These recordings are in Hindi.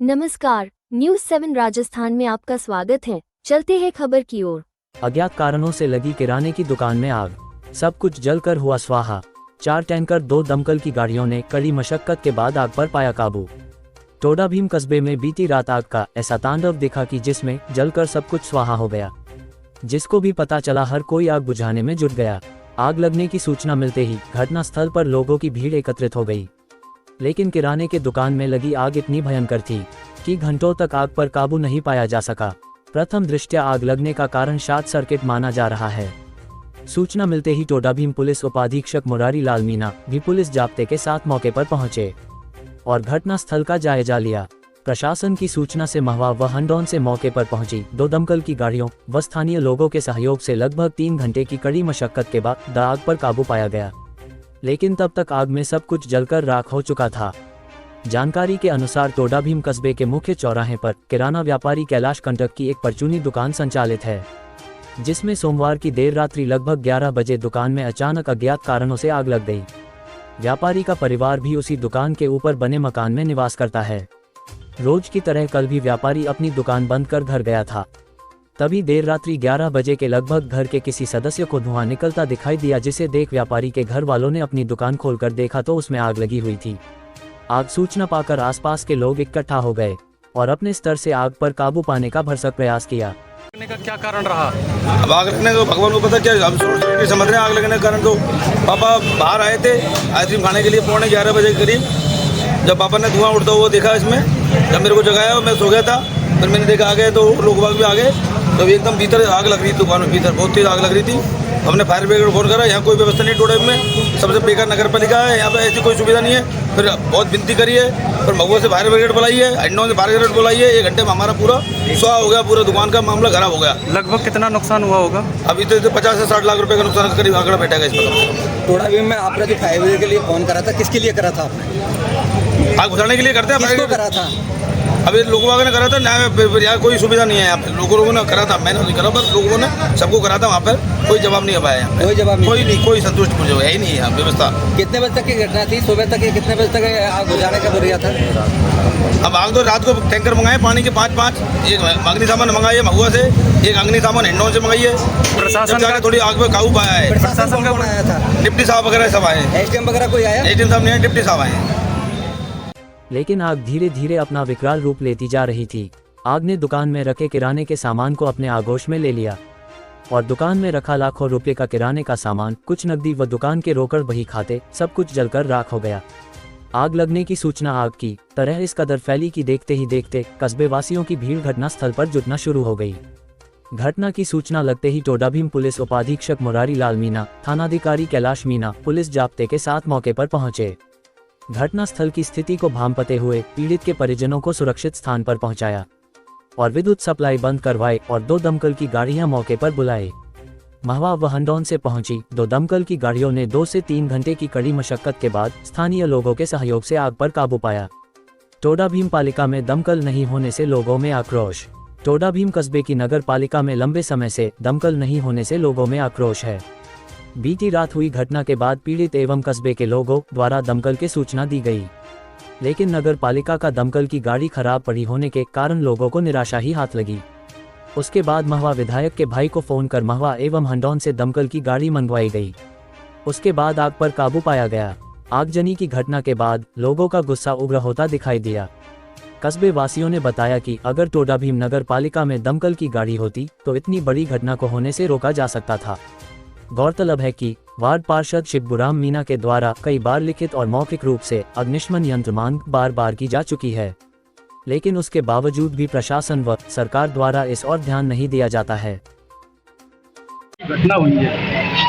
नमस्कार, न्यूज़ 7 राजस्थान में आपका स्वागत है। चलते हैं खबर की ओर। अज्ञात कारणों से लगी किराने की दुकान में आग, सब कुछ जलकर हुआ स्वाहा। 4 टैंकर 2 दमकल की गाड़ियों ने कड़ी मशक्कत के बाद आग पर पाया काबू। टोडा भीम कस्बे में बीती रात आग का ऐसा तांडव दिखा कि जिसमें जलकर सब कुछ स्वाहा हो गया। जिसको भी पता चला हर कोई आग बुझाने में जुट गया। आग लगने की सूचना मिलते ही घटनास्थल पर लोगों की भीड़ एकत्रित हो गई। लेकिन किराने के दुकान में लगी आग इतनी भयंकर थी कि घंटों तक आग पर काबू नहीं पाया जा सका। प्रथम दृष्टया आग लगने का कारण शॉर्ट सर्किट माना जा रहा है। सूचना मिलते ही टोडा भीम पुलिस उपाधीक्षक मुरारी लाल मीना भी पुलिस जाब्ते के साथ मौके पर पहुंचे और घटनास्थल का जायजा लिया। प्रशासन की सूचना से महवा व हंडौन से मौके पर पहुंची 2 दमकल की गाड़ियों व स्थानीय लोगों के सहयोग से लगभग 3 घंटे की कड़ी मशक्कत के बाद आग पर काबू पाया गया। लेकिन तब तक आग में सब कुछ जलकर राख हो चुका था। जानकारी के अनुसार टोडा भीम कस्बे के मुख्य चौराहे पर किराना व्यापारी कैलाश कंटक की एक परचूनी दुकान संचालित है, जिसमें सोमवार की देर रात्रि लगभग 11 बजे दुकान में अचानक अज्ञात कारणों से आग लग गई। व्यापारी का परिवार भी उसी दुकान के ऊपर बने मकान में निवास करता है। रोज की तरह कल भी व्यापारी अपनी दुकान बंद कर घर गया था। तभी देर रात्रि 11 बजे के लगभग घर के किसी सदस्य को धुआं निकलता दिखाई दिया, जिसे देख व्यापारी के घर वालों ने अपनी दुकान खोलकर देखा तो उसमें आग लगी हुई थी। आग सूचना पाकर आसपास के लोग इकट्ठा हो गए और अपने स्तर से आग पर काबू पाने का भरसक प्रयास किया। लगने का क्या कारण रहा? अब आग लगने का भगवान को पता, क्या हम नहीं समझ रहे हैं। आग लगने का कारण तो पापा बाहर आए थे आइसक्रीम खाने के लिए 11:15 बजे के करीब। जब पापा ने धुआं उड़ता हुआ देखा इसमें, जब मेरे को जगाया मैं सो गया था, फिर मैंने देखा आ गए तो लोग बाग भी आ गए। तो एकदम भीतर आग लग रही थी, दुकान में भीतर बहुत तेज आग लग रही थी। हमने फायर ब्रिगेड फोन करा, यहाँ कोई व्यवस्था नहीं टोडा में, सबसे बेकार नगर पालिका है, यहाँ पे ऐसी कोई सुविधा नहीं है। फिर बहुत विनती करी है, फिर महुआ से फायर ब्रिगेड बुलाई है, हंडौन से फायर ब्रिगेड बुलाई है। 1 घंटे में हमारा पूरा स्वाह हो गया, पूरा दुकान का मामला खराब हो गया। लगभग कितना नुकसान हुआ होगा? अभी तो 50 से 60 लाख रुपए का नुकसान करीब आंकड़ा बैठेगा इस पर। टोडा भीम में आपने जो फायर ब्रिगेड के लिए फोन करा था, किसके लिए करा था आपने? आग बुझाने के लिए करते हैं। किसको करा था? अभी लोगों ने करा था, यहाँ कोई सुविधा नहीं है। यहाँ पे लोगों ने करा था, मैंने नहीं करा, पर लोगों ने सबको करा था। वहाँ पर कोई जवाब नहीं पाया। कोई जवाब नहीं, कोई संतुष्ट मुझे है ही नहीं है व्यवस्था। कितने बजे तक की घटना थी? सुबह तक? कितने बजे तक आग बुझाने का बोलिया था? अब आग तो रात को टैंकर मंगाए पानी के 5-5, एक अग्नि सामान मंगाई है महुआ से, एक अग्नि सामान हिंडौन से मंगाई है। प्रशासन जाकर थोड़ी आग पर काबू पाया है। प्रशासन कौन आया था? डिप्टी साहब वगैरह सब आए। एसडीएम वगैरह कोई आया? एसडीएम साहब नहीं, डिप्टी साहब आए। लेकिन आग धीरे धीरे अपना विकराल रूप लेती जा रही थी। आग ने दुकान में रखे किराने के सामान को अपने आगोश में ले लिया और दुकान में रखा लाखों रुपए का किराने का सामान, कुछ नकदी व दुकान के रोकड़ बही खाते, सब कुछ जलकर राख हो गया। आग लगने की सूचना आग की तरह इस कदर फैली कि देखते ही देखते कस्बे वासियों की भीड़ घटनास्थल पर जुटना शुरू हो गई। घटना की सूचना लगते ही टोडा भीम पुलिस उपाधीक्षक मुरारी लाल मीना, थानाधिकारी कैलाश मीना पुलिस जाब्ते के साथ मौके पर पहुंचे। घटनास्थल की स्थिति को भांपते हुए पीड़ित के परिजनों को सुरक्षित स्थान पर पहुंचाया और विद्युत सप्लाई बंद करवाए और 2 दमकल की गाड़ियां मौके पर बुलाए। महवा व हंडौन से पहुंची 2 दमकल की गाड़ियों ने 2 से 3 घंटे की कड़ी मशक्कत के बाद स्थानीय लोगों के सहयोग से आग पर काबू पाया। टोडा भीम पालिका में दमकल नहीं होने से लोगों में आक्रोश। टोडा भीम कस्बे की नगर पालिका में लंबे समय से दमकल नहीं होने से लोगों में आक्रोश है। बीती रात हुई घटना के बाद पीड़ित एवं कस्बे के लोगों द्वारा दमकल की सूचना दी गई, लेकिन नगर पालिका का दमकल की गाड़ी खराब पड़ी होने के कारण लोगों को निराशा ही हाथ लगी। उसके बाद महवा विधायक के भाई को फोन कर महवा एवं हंडौन से दमकल की गाड़ी मंगवाई गई। उसके बाद आग पर काबू पाया गया। आगजनी की घटना के बाद लोगों का गुस्सा उग्र होता दिखाई दिया। कस्बे वासियों ने बताया कि अगर टोडा भीम नगर पालिका में दमकल की गाड़ी होती तो इतनी बड़ी घटना को होने से रोका जा सकता था। गौरतलब है कि वार्ड पार्षद शिवपुराम मीना के द्वारा कई बार लिखित और मौखिक रूप से अग्निशमन यंत्र मांग बार की जा चुकी है, लेकिन उसके बावजूद भी प्रशासन व सरकार द्वारा इस ओर ध्यान नहीं दिया जाता है। घटना हुई है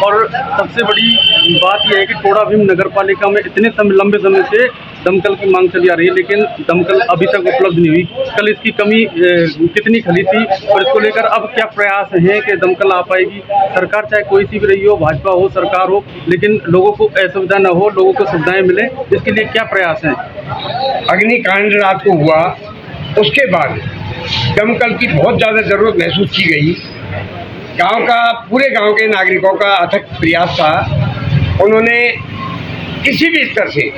और सबसे बड़ी बात यह है कि टोडा भीम नगर पालिका में इतने लंबे समय से दमकल की मांग चली आ रही है, लेकिन दमकल अभी तक उपलब्ध नहीं हुई। कल इसकी कमी कितनी खली थी और इसको लेकर अब क्या प्रयास हैं कि दमकल आ पाएगी? सरकार चाहे कोई सी भी रही हो, भाजपा हो, सरकार हो, लेकिन लोगों को असुविधा न हो, लोगों को सुविधाएं मिले, इसके लिए क्या प्रयास हैं? अग्निकांड रात को हुआ, उसके बाद दमकल की बहुत ज़्यादा ज़रूरत महसूस की गई। पूरे गांव के नागरिकों का अथक प्रयास था। उन्होंने किसी भी स्तर से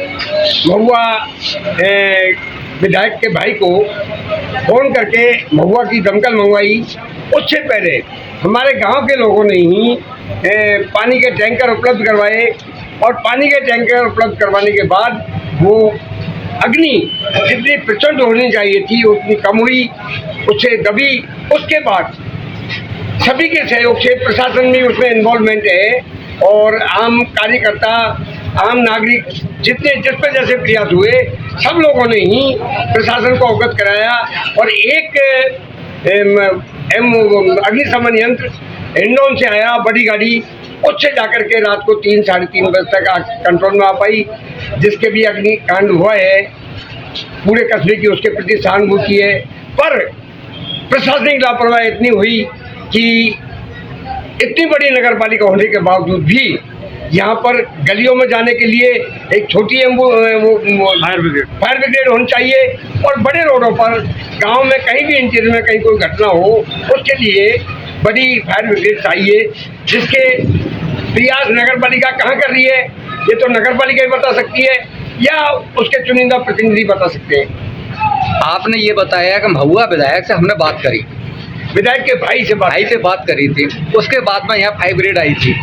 महुआ विधायक के भाई को फ़ोन करके महुआ की दमकल मंगवाई। उससे पहले हमारे गांव के लोगों ने ही पानी के टैंकर उपलब्ध करवाए और पानी के टैंकर उपलब्ध करवाने के बाद वो अग्नि जितनी प्रचंड होनी चाहिए थी उतनी कम हुई, उससे दबी। उसके बाद सभी के सहयोग से प्रशासन भी उसमें इन्वॉल्वमेंट है और आम कार्यकर्ता, आम नागरिक जितने जिस पर जैसे प्रयास हुए सब लोगों ने ही प्रशासन को अवगत कराया और एक अग्निशमन यंत्र हिंडौन से आया, बड़ी गाड़ी, उससे जाकर के रात को 3 साढ़े 3 बजे तक कंट्रोल में आ पाई। जिसके भी अग्निकांड हुआ है पूरे कस्बे की उसके प्रति सहानुभूति है, पर प्रशासनिक लापरवाही इतनी हुई कि इतनी बड़ी नगर पालिका होने के बावजूद भी यहाँ पर गलियों में जाने के लिए एक छोटी फायर ब्रिगेड होनी चाहिए और बड़े रोडों पर गांव में कहीं भी इंटीरियर में कहीं कोई घटना हो उसके लिए बड़ी फायर ब्रिगेड चाहिए, जिसके प्रयास नगर पालिका कहाँ कर रही है ये तो नगर पालिका ही बता सकती है या उसके चुनिंदा प्रतिनिधि बता सकते हैं। आपने ये बताया कि महुआ विधायक से हमने बात करी, विधायक के भाई से बात करी थी, उसके बाद में यहाँ फायर ब्रिगेड आई थी।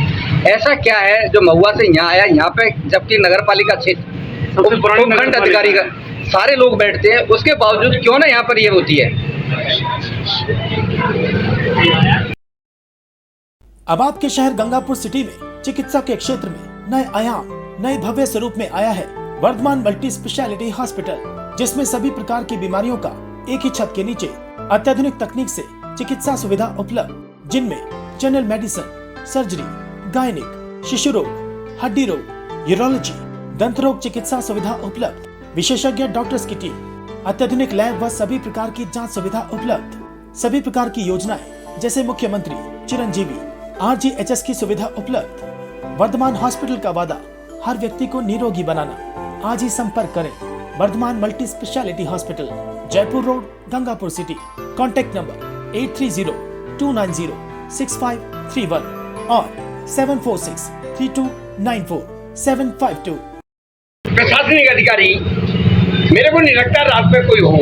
ऐसा क्या है जो महुआ से यहाँ आया, यहाँ पे जबकि नगर पालिका क्षेत्र उपखंड अधिकारी का सारे लोग बैठते हैं, उसके बावजूद क्यों ना यहाँ पर ये होती है। अब आपके शहर गंगापुर सिटी में चिकित्सा के क्षेत्र में नए आयाम, नए भव्य स्वरूप में आया है वर्धमान मल्टी स्पेशलिटी हॉस्पिटल, जिसमें सभी प्रकार की बीमारियों का एक ही छत के नीचे अत्याधुनिक तकनीक से चिकित्सा सुविधा उपलब्ध, जिनमें जनरल मेडिसिन, सर्जरी, गायनिक, शिशु रोग, हड्डी रोग, यूरोलॉजी, दंत रोग चिकित्सा सुविधा उपलब्ध, विशेषज्ञ डॉक्टर्स की टीम, अत्याधुनिक लैब व सभी प्रकार की जांच सुविधा उपलब्ध, सभी प्रकार की योजनाएं जैसे मुख्यमंत्री चिरंजीवी RGHS की सुविधा उपलब्ध। वर्धमान हॉस्पिटल का वादा हर व्यक्ति को निरोगी बनाना। आज ही संपर्क करें Vardhaman multi speciality hospital, Jaipur road, Gangapur city. Contact number 8302906531 और 7463294752। प्रशासनिक अधिकारी मेरे को नहीं लगता रात में कोई हो।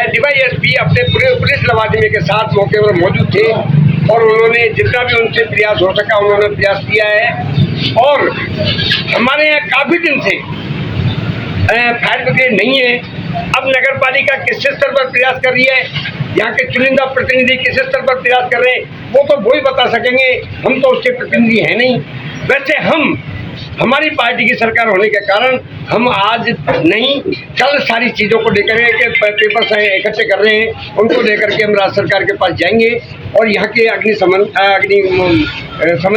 DYSP अपने पूरे पुलिस लवाजमे के साथ मौके पर मौजूद थे और उन्होंने जितना भी उनसे प्रयास हो सका उन्होंने प्रयास किया है और हमारे यहाँ काफ़ी दिन से फायर ब्रिगेड नहीं है। अब नगर पालिका किस स्तर पर प्रयास कर रही है, यहाँ के चुनिंदा प्रतिनिधि किस स्तर पर प्रयास कर रहे हैं वो तो वही बता सकेंगे, हम तो उसके प्रतिनिधि हैं नहीं। वैसे हमारी पार्टी की सरकार होने के कारण हम आज नहीं कल सारी चीज़ों को लेकर के पेपर से इकट्ठे कर रहे हैं, उनको लेकर के हम राज्य सरकार के पास जाएंगे और यहाँ के अग्निशमन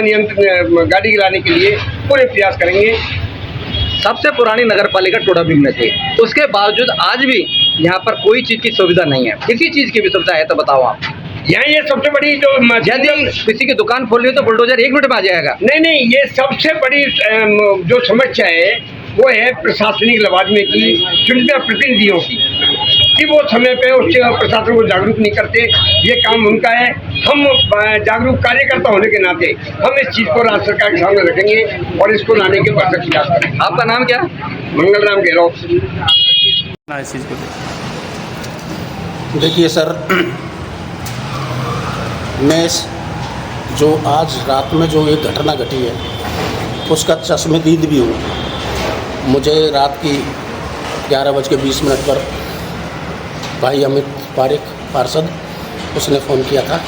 यंत्र गाड़ी लाने के लिए पूरे प्रयास करेंगे। सबसे पुरानी नगर पालिका टोडाभीम में थी, उसके बावजूद आज भी यहाँ पर कोई चीज की सुविधा नहीं है। किसी चीज की भी सुविधा है तो बताओ आप। यहाँ ये सबसे बड़ी जो यदि किसी की दुकान खोल रही हो तो बुलडोजर 1 मिनट में आ जाएगा। नहीं, ये सबसे बड़ी जो समस्या है वो है प्रशासनिक लवाजमे की, चुनिंदा प्रतिनिधियों की, कि वो समय पे उससे प्रशासन को जागरूक नहीं करते। ये काम उनका है। हम जागरूक कार्यकर्ता होने के नाते हम इस चीज़ को राज्य सरकार के सामने रखेंगे और इसको लाने के भरसक प्रयास करेंगे। आपका नाम क्या? मंगल राम गहलोत। देखिए सर, मैं जो आज रात में जो ये घटना घटी है उसका चश्मदीद भी हूँ। मुझे रात की 11:20 पर भाई अमित पारिक पार्षद उसने फ़ोन किया था।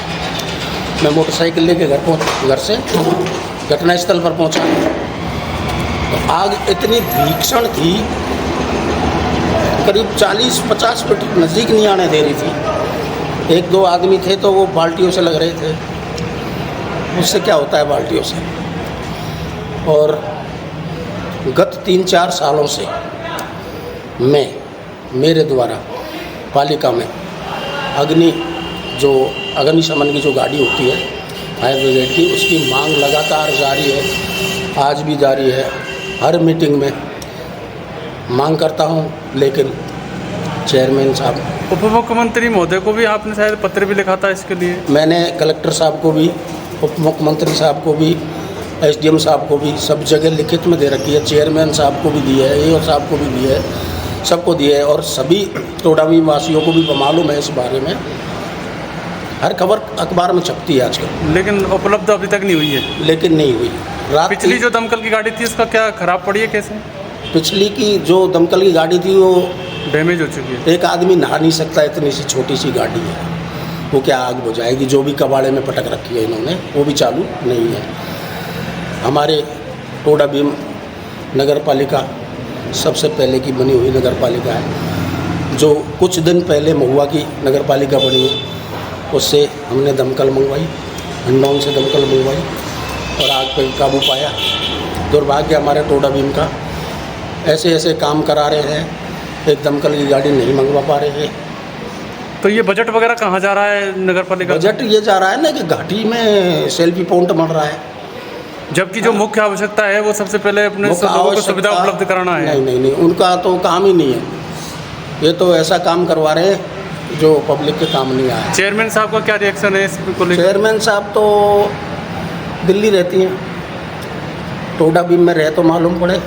मैं मोटरसाइकिल लेके घर से घटनास्थल पर पहुंचा तो आग इतनी भीषण थी, करीब 40-50 फीट नज़दीक नहीं आने दे रही थी। 1-2 आदमी थे तो वो बाल्टियों से लग रहे थे। उससे क्या होता है बाल्टियों से। और गत 3-4 सालों से मेरे द्वारा पालिका में अग्निशमन की जो गाड़ी होती है फायर ब्रिगेड की, उसकी मांग लगातार जारी है, आज भी जारी है। हर मीटिंग में मांग करता हूं, लेकिन चेयरमैन साहब, उप मुख्यमंत्री महोदय को भी आपने शायद पत्र भी लिखा था इसके लिए। मैंने कलेक्टर साहब को भी, उप मुख्यमंत्री साहब को भी, SDM साहब को भी सब जगह लिखित में दे रखी है। चेयरमैन साहब को भी दी है, AO साहब को भी दी है। सबको दिए है और सभी टोडावी वासियों को भी मालूम है इस बारे में। हर खबर अखबार में छपती है आजकल, लेकिन उपलब्ध अभी तक नहीं हुई है। लेकिन नहीं हुई। रात पिछली की जो दमकल की गाड़ी थी उसका क्या खराब पड़ी है, कैसे पिछली की जो दमकल की गाड़ी थी वो डैमेज हो चुकी है? एक आदमी नहा नहीं सकता, इतनी सी छोटी सी गाड़ी है, वो क्या आग बुझाएगी। जो भी कबाड़े में पटक रखी है इन्होंने वो भी चालू नहीं है। हमारे टोडा भीम नगर पालिका सबसे पहले की बनी हुई नगर पालिका है, जो कुछ दिन पहले महुआ की नगर पालिका बनी है, उससे हमने दमकल मंगवाई, हिंडौन से दमकल मंगवाई और आग पर काबू पाया। दुर्भाग्य हमारे टोडा भीम का ऐसे ऐसे काम करा रहे हैं, एक दमकल की गाड़ी नहीं मंगवा पा रहे हैं। तो ये बजट वगैरह कहाँ जा रहा है नगर पालिका? बजट ये जा रहा है ना कि घाटी में सेल्फी पॉइंट बन रहा है, जबकि जो मुख्य आवश्यकता है वो सबसे पहले अपने मुख्य लोगों को आवश्यकता- सुविधा उपलब्ध कराना है। नहीं, उनका तो काम ही नहीं है। ये तो ऐसा काम करवा रहे हैं जो पब्लिक के काम नहीं आया। चेयरमैन साहब का क्या रिएक्शन है इसको लेकर? चेयरमैन साहब तो दिल्ली रहती हैं, टोडा भीम में रहे तो मालूम पड़े।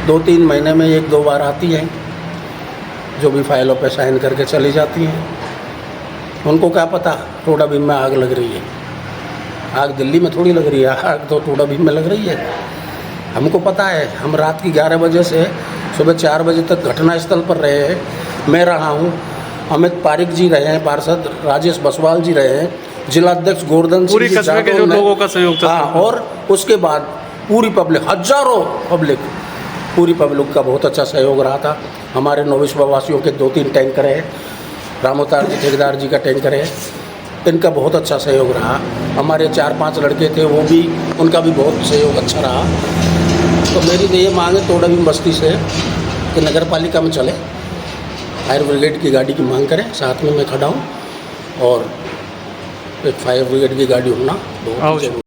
2-3 महीने में 1-2 बार आती हैं, जो भी फाइलों पे साइन करके चली जाती हैं। उनको क्या पता टोडा भीम में आग लग रही है। आग दिल्ली में थोड़ी लग रही है, आग तो टोडा भीम में लग रही है। हमको पता है, हम रात की 11 बजे से सुबह 4 बजे तक घटनास्थल पर रहे हैं। मैं रहा हूँ, अमित पारिक जी रहे हैं, पार्षद राजेश बसवाल जी रहे हैं, जिलाध्यक्ष गोवर्धन पूरी सिंह कस्बे के जो लोगों का सहयोग था। हाँ, और उसके बाद पूरी पब्लिक, हजारों पब्लिक, पूरी पब्लिक का बहुत अच्छा सहयोग रहा था। हमारे नौविश्वा वासियों के 2-3 टैंकर हैं, रामोतार जी ठेकेदार जी का टैंकर है, इनका बहुत अच्छा सहयोग रहा। हमारे 4-5 लड़के थे, वो भी, उनका भी बहुत सहयोग अच्छा रहा। तो मेरी तो ये मांग है टोडा भीम बस्ती से कि नगर पालिका में चले, फायर ब्रिगेड की गाड़ी की मांग करें। साथ में मैं खड़ा हूँ और एक फायर ब्रिगेड की गाड़ी होना बहुत आवश्यक। जरूरी।